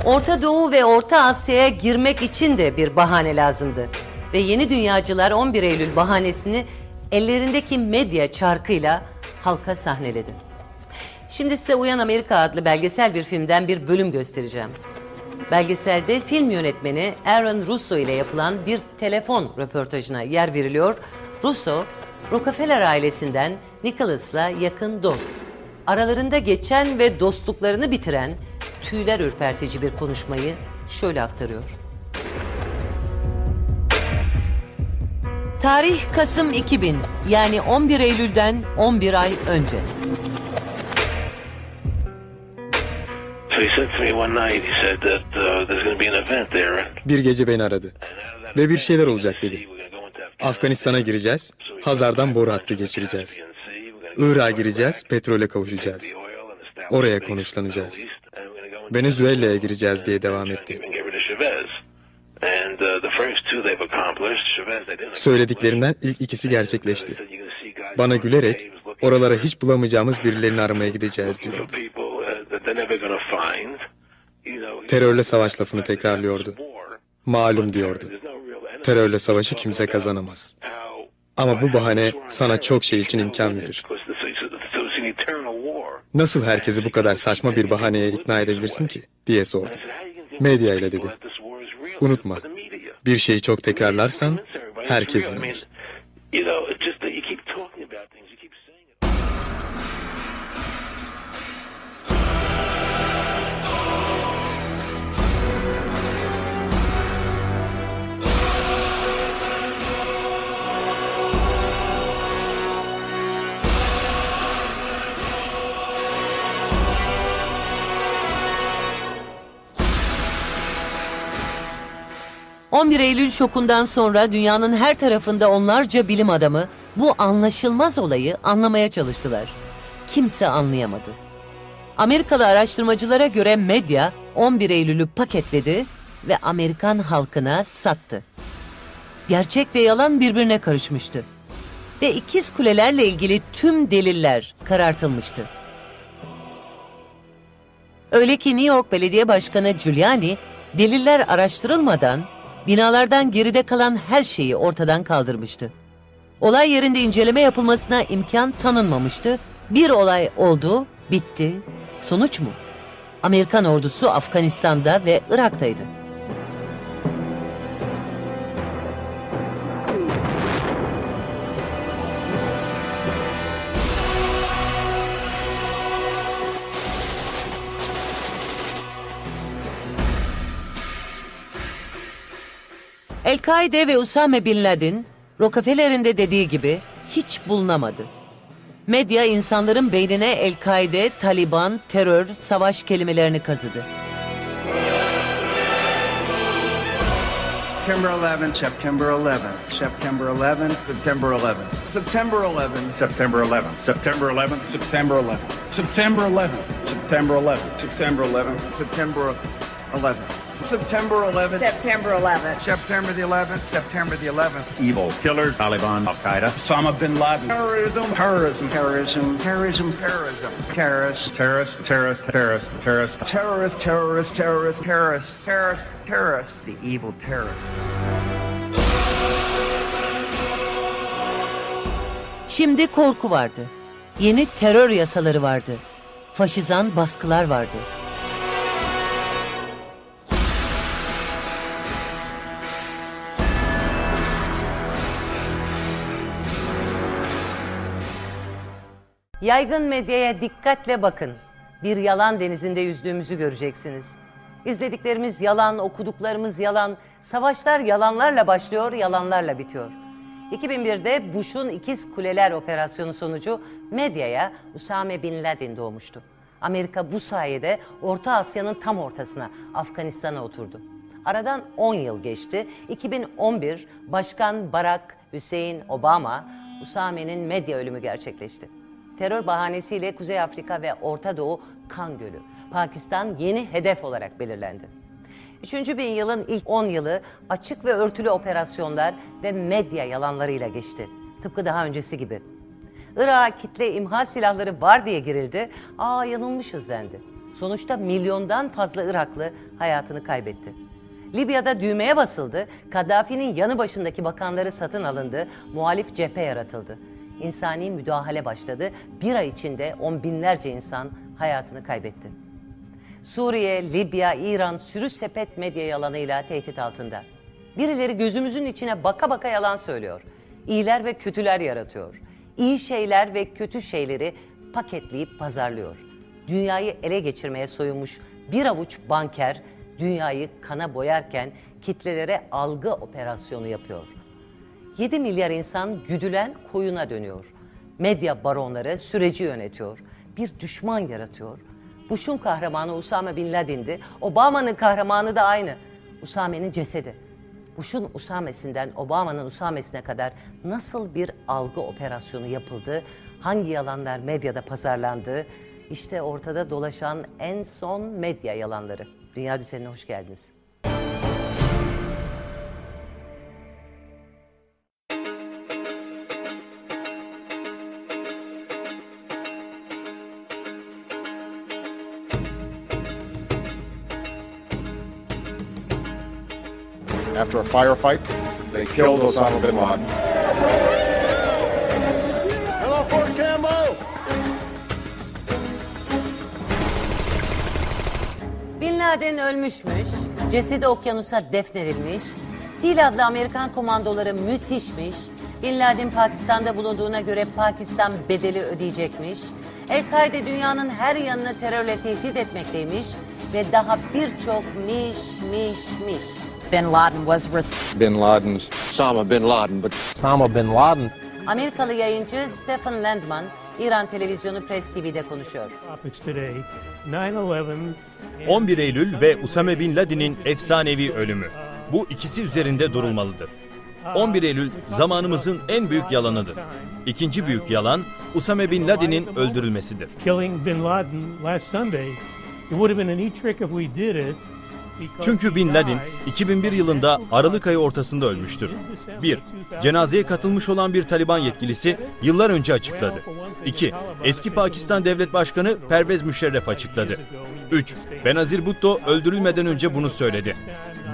Orta Doğu ve Orta Asya'ya girmek için de bir bahane lazımdı. Ve yeni dünyacılar 11 Eylül bahanesini ellerindeki medya çarkıyla halka sahneledi. Şimdi size Uyan Amerika adlı belgesel bir filmden bir bölüm göstereceğim. Belgeselde film yönetmeni Aaron Russo ile yapılan bir telefon röportajına yer veriliyor. Russo, Rockefeller ailesinden Nicholas'la yakın dost. Aralarında geçen ve dostluklarını bitiren tüyler ürpertici bir konuşmayı şöyle aktarıyor. Tarih Kasım 2000, yani 11 Eylül'den 11 ay önce. Bir gece beni aradı ve bir şeyler olacak dedi. Afganistan'a gireceğiz, Hazar'dan boru hattı geçireceğiz. Irak'a gireceğiz, petrole kavuşacağız. Oraya konuşlanacağız. Venezuela'ya gireceğiz diye devam etti. Söylediklerinden ilk ikisi gerçekleşti. Bana gülerek oralara hiç bulamayacağımız birilerini aramaya gideceğiz diyordu. Terörle savaş lafını tekrarlıyordu. Malum diyordu. Terörle savaşı kimse kazanamaz. Ama bu bahane sana çok şey için imkan verir. Nasıl herkesi bu kadar saçma bir bahaneye ikna edebilirsin ki diye sordum. Medya ile dedi. Unutma, bir şeyi çok tekrarlarsan herkes inanır. 11 Eylül şokundan sonra dünyanın her tarafında onlarca bilim adamı bu anlaşılmaz olayı anlamaya çalıştılar. Kimse anlayamadı. Amerikalı araştırmacılara göre medya 11 Eylül'ü paketledi ve Amerikan halkına sattı. Gerçek ve yalan birbirine karışmıştı. Ve ikiz kulelerle ilgili tüm deliller karartılmıştı. Öyle ki New York Belediye Başkanı Giuliani deliller araştırılmadan binalardan geride kalan her şeyi ortadan kaldırmıştı. Olay yerinde inceleme yapılmasına imkan tanınmamıştı. Bir olay oldu, bitti. Sonuç mu? Amerikan ordusu Afganistan'da ve Irak'taydı. El-Kaide ve Usame Bin Laden, Rockefeller'in de dediği gibi hiç bulunamadı. Medya insanların beynine El-Kaide, Taliban, terör, savaş kelimelerini kazıdı. September 11, September 11, September 11, September 11, September 11, September 11, September 11, September 11, September 11, September 11, September 11, September 11. September 11th. September 11th. September the 11th. September the 11th. Evil killers, Taliban, Al-Qaeda, Osama bin Laden. Terrorism. Terrorism. Terrorism. Terrorism. Terrorism. Terrorist. terrorist, terrorist, terrorist, terrorist, Terrorist. Terrorist. Terrorist. Terrorist. Terrorist. Terrorist. The evil terrorist. Şimdi korku vardı. Yeni terör yasaları vardı. Faşizan baskılar vardı. Yaygın medyaya dikkatle bakın. Bir yalan denizinde yüzdüğümüzü göreceksiniz. İzlediklerimiz yalan, okuduklarımız yalan, savaşlar yalanlarla başlıyor, yalanlarla bitiyor. 2001'de Bush'un İkiz Kuleler operasyonu sonucu medyaya Usame Bin Laden doğmuştu. Amerika bu sayede Orta Asya'nın tam ortasına, Afganistan'a oturdu. Aradan 10 yıl geçti. 2011 Başkan Barack Hüseyin Obama, Usame'nin medya ölümü gerçekleşti. Terör bahanesiyle Kuzey Afrika ve Orta Doğu kan gölü. Pakistan yeni hedef olarak belirlendi. 3. bin yılın ilk 10 yılı açık ve örtülü operasyonlar ve medya yalanlarıyla geçti. Tıpkı daha öncesi gibi. Irak'a kitle imha silahları var diye girildi. Yanılmışız dendi. Sonuçta milyondan fazla Iraklı hayatını kaybetti. Libya'da düğmeye basıldı, Kaddafi'nin yanı başındaki bakanları satın alındı, muhalif cephe yaratıldı. İnsani müdahale başladı, bir ay içinde on binlerce insan hayatını kaybetti. Suriye, Libya, İran sürü sepet medya yalanıyla tehdit altında. Birileri gözümüzün içine baka baka yalan söylüyor. İyiler ve kötüler yaratıyor. İyi şeyler ve kötü şeyleri paketleyip pazarlıyor. Dünyayı ele geçirmeye soyunmuş bir avuç banker, dünyayı kana boyarken kitlelere algı operasyonu yapıyor. 7 milyar insan güdülen koyuna dönüyor. Medya baronları süreci yönetiyor. Bir düşman yaratıyor. Bush'un kahramanı Usame Bin Laden'di. Obama'nın kahramanı da aynı. Usame'nin cesedi. Bush'un Usame'sinden Obama'nın Usame'sine kadar nasıl bir algı operasyonu yapıldı, hangi yalanlar medyada pazarlandı, işte ortada dolaşan en son medya yalanları. Dünya Düzeni'ne hoş geldiniz. After a firefight, they killed Osama bin Laden. Hello, Fort Campbell! Bin Laden ölmüşmüş, cesedi okyanusa defnedilmiş, SEAL adlı Amerikan komandoları müthişmiş, Bin Laden Pakistan'da bulunduğuna göre Pakistan bedeli ödeyecekmiş, El-Kaide dünyanın her yanını terörle tehdit etmekteymiş ve daha birçok miş. Bin Laden was Bin Laden's. Osama bin Laden, but Osama bin Laden. Amerikalı yayıncı Stephen Landman, İran televizyonu Press TV'de konuşuyor. 11 Eylül ve Usame Bin Laden'in efsanevi ölümü. Bu ikisi üzerinde durulmalıdır. 11 Eylül zamanımızın en büyük yalanıdır. İkinci büyük yalan Usame Bin Laden'in öldürülmesidir. Çünkü Bin Laden 2001 yılında Aralık ayı ortasında ölmüştür. 1. Cenazeye katılmış olan bir Taliban yetkilisi yıllar önce açıkladı. 2. Eski Pakistan Devlet Başkanı Pervez Müşerref açıkladı. 3. Benazir Bhutto öldürülmeden önce bunu söyledi.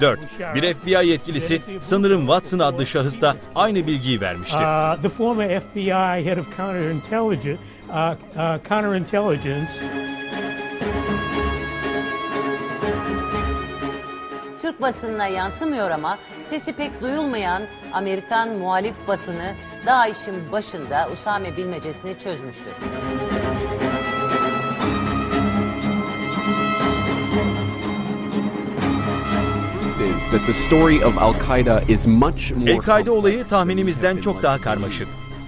4. Bir FBI yetkilisi sanırım Watson adlı şahıs da aynı bilgiyi vermişti. The former FBI head of counterintelligence. Türk basınına yansımıyor ama sesi pek duyulmayan Amerikan muhalif basını DAEŞ'in başında Usame bilmecesini çözmüştü. El-Kaide olayı tahminimizden çok daha karmaşık.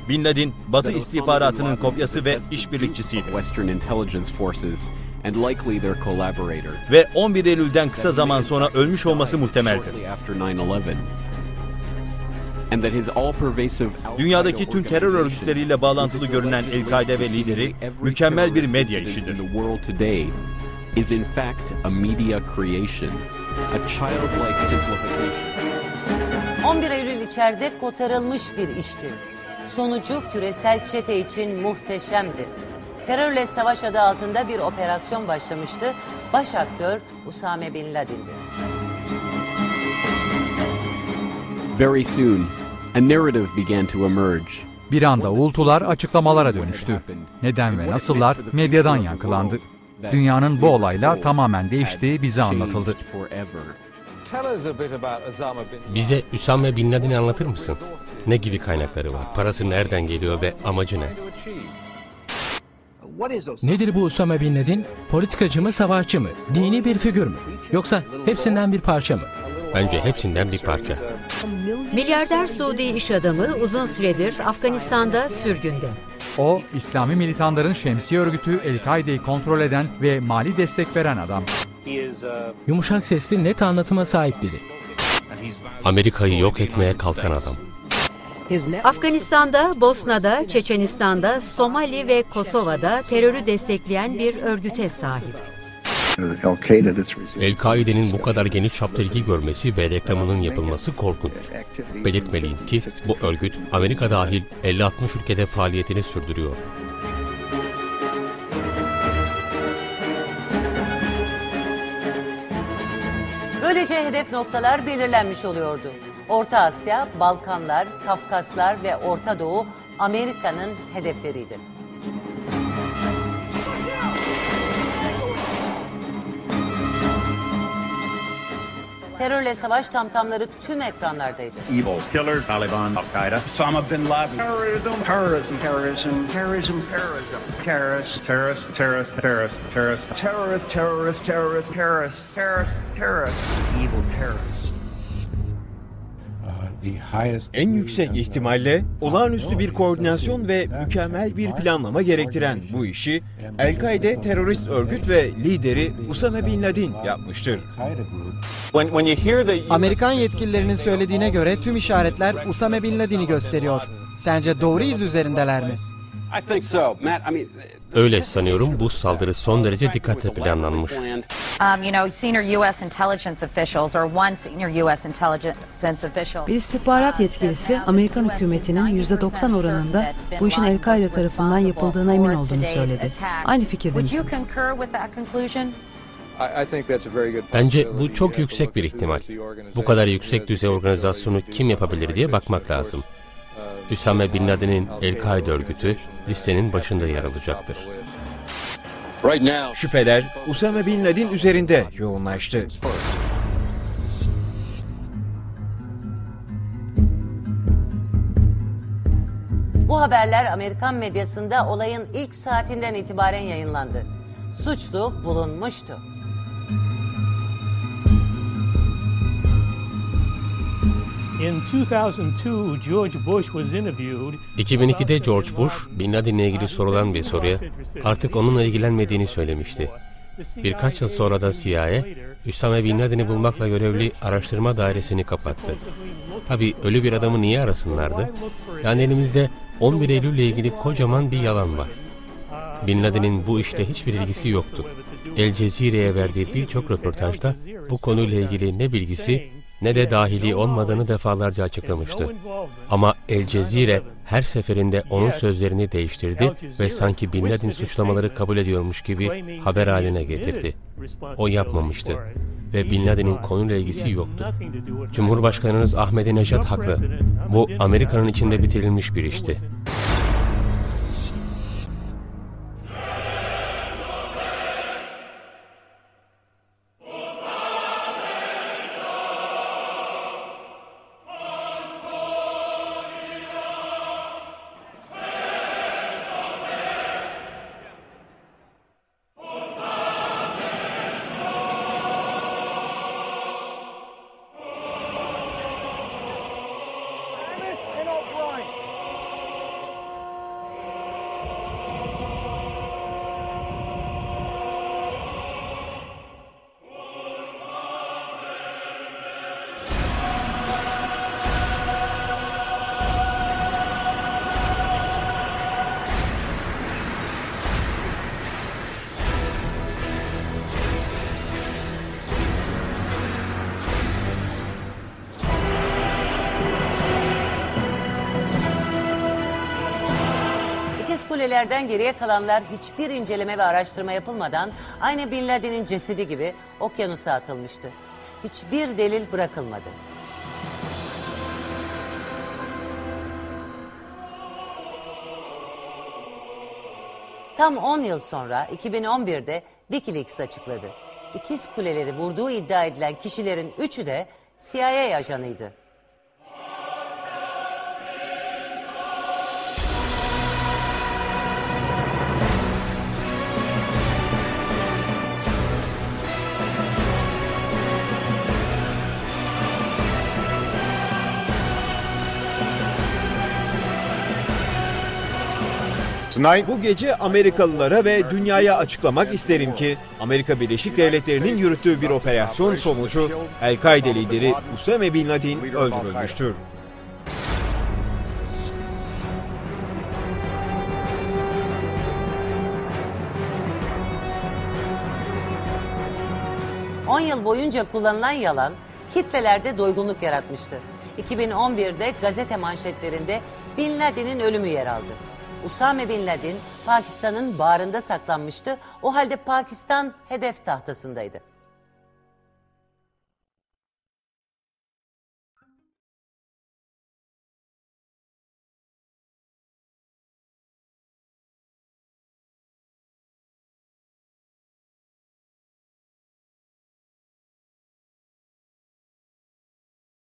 Bin Laden, Batı istihbaratının kopyası ve işbirlikçisiydi. Ve 11 Eylül'den kısa zaman sonra ölmüş olması muhtemeldir. Dünyadaki tüm terör örgütleriyle bağlantılı görünen El-Kaide ve lideri mükemmel bir medya işidir. 11 Eylül içeride kotarılmış bir işti. Sonucu küresel çete için muhteşemdi. Terörle savaş adı altında bir operasyon başlamıştı. Baş aktör Usame Bin Laden'di. Very soon, a narrative began to emerge. Bir anda uğultular açıklamalara dönüştü. Neden ve nasıllar medyadan yankılandı. Dünyanın bu olayla tamamen değiştiği bize anlatıldı. Bize Usame Bin Laden'i anlatır mısın? Ne gibi kaynakları var? Parası nereden geliyor ve amacı ne? Nedir bu Usame Bin Laden? Politikacı mı, savaşçı mı? Dini bir figür mü? Yoksa hepsinden bir parça mı? Bence hepsinden bir parça. Milyarder Suudi iş adamı uzun süredir Afganistan'da sürgünde. O, İslami militanların şemsiye örgütü El-Kaide'yi kontrol eden ve mali destek veren adam. Yumuşak sesli, net anlatıma sahip biri. Amerika'yı yok etmeye kalkan adam. Afganistan'da, Bosna'da, Çeçenistan'da, Somali ve Kosova'da terörü destekleyen bir örgüte sahip. El-Kaide'nin bu kadar geniş çapta ilgi görmesi ve reklamının yapılması korkunç. Belirtmeliyim ki bu örgüt Amerika dahil 50-60 ülkede faaliyetini sürdürüyor. Böylece hedef noktalar belirlenmiş oluyordu. Orta Asya, Balkanlar, Kafkaslar ve Orta Doğu Amerika'nın hedefleriydi. Terörle savaş tamtamları tüm ekranlardaydı. Evil killers, Taliban, Al-Qaeda, Osama bin Laden. Terrorism, terrorism, terrorism, terrorism, terrorism. Terrorist, terrorist, terrorist, terrorist, terrorist, terrorist, terrorist, terrorist, terrorist, terrorist, terrorist. Evil terrorist. En yüksek ihtimalle olağanüstü bir koordinasyon ve mükemmel bir planlama gerektiren bu işi El-Kaide terörist örgüt ve lideri Usame bin Laden yapmıştır. Amerikan yetkililerinin söylediğine göre tüm işaretler Usame bin Laden'i gösteriyor. Sence doğru iz üzerindeler mi? Öyle sanıyorum, bu saldırı son derece dikkatle planlanmış. Bir istihbarat yetkilisi Amerikan hükümetinin %90 oranında bu işin El-Kaide tarafından yapıldığına emin olduğunu söyledi. Aynı fikirde misiniz? Bence bu çok yüksek bir ihtimal. Bu kadar yüksek düzey organizasyonu kim yapabilir diye bakmak lazım. Usame bin Laden'in El-Kaide örgütü listenin başında yer alacaktır. Şüpheler Usame bin Laden üzerinde yoğunlaştı. Bu haberler Amerikan medyasında olayın ilk saatinden itibaren yayınlandı. Suçlu bulunmuştu. In 2002, George Bush was interviewed. 2002'de George Bush, Bin Laden'le ilgili sorulan bir soruya artık onunla ilgilenmediğini söylemişti. Birkaç yıl sonra da CIA, Usame Bin Laden'i bulmakla görevli araştırma dairesini kapattı. Tabii ölü bir adamı niye arasınlardı? Yani elimizde 11 Eylül ile ilgili kocaman bir yalan var. Bin Laden'in bu işle hiçbir ilgisi yoktu. El Cezire'ye verdiği birçok röportajda bu konuyla ilgili ne bilgisi ne de dahili olmadığını defalarca açıklamıştı. Ama El Cezire her seferinde onun sözlerini değiştirdi ve sanki Bin Laden suçlamaları kabul ediyormuş gibi haber haline getirdi. O yapmamıştı ve Bin Laden'in konuyla ilgisi yoktu. Cumhurbaşkanınız Ahmadinejad haklı. Bu Amerika'nın içinde bitirilmiş bir işti. Kulelerden geriye kalanlar hiçbir inceleme ve araştırma yapılmadan aynı Bin Laden'in cesedi gibi okyanusa atılmıştı. Hiçbir delil bırakılmadı. Tam 10 yıl sonra 2011'de WikiLeaks açıkladı. İkiz kuleleri vurduğu iddia edilen kişilerin üçü de CIA ajanıydı. Bu gece Amerikalılara ve dünyaya açıklamak isterim ki Amerika Birleşik Devletleri'nin yürüttüğü bir operasyon sonucu El-Kaide lideri Usame bin Laden öldürülmüştür. On yıl boyunca kullanılan yalan kitlelerde doygunluk yaratmıştı. 2011'de gazete manşetlerinde Bin Laden'in ölümü yer aldı. Usame Bin Laden Pakistan'ın bağrında saklanmıştı. O halde Pakistan hedef tahtasındaydı.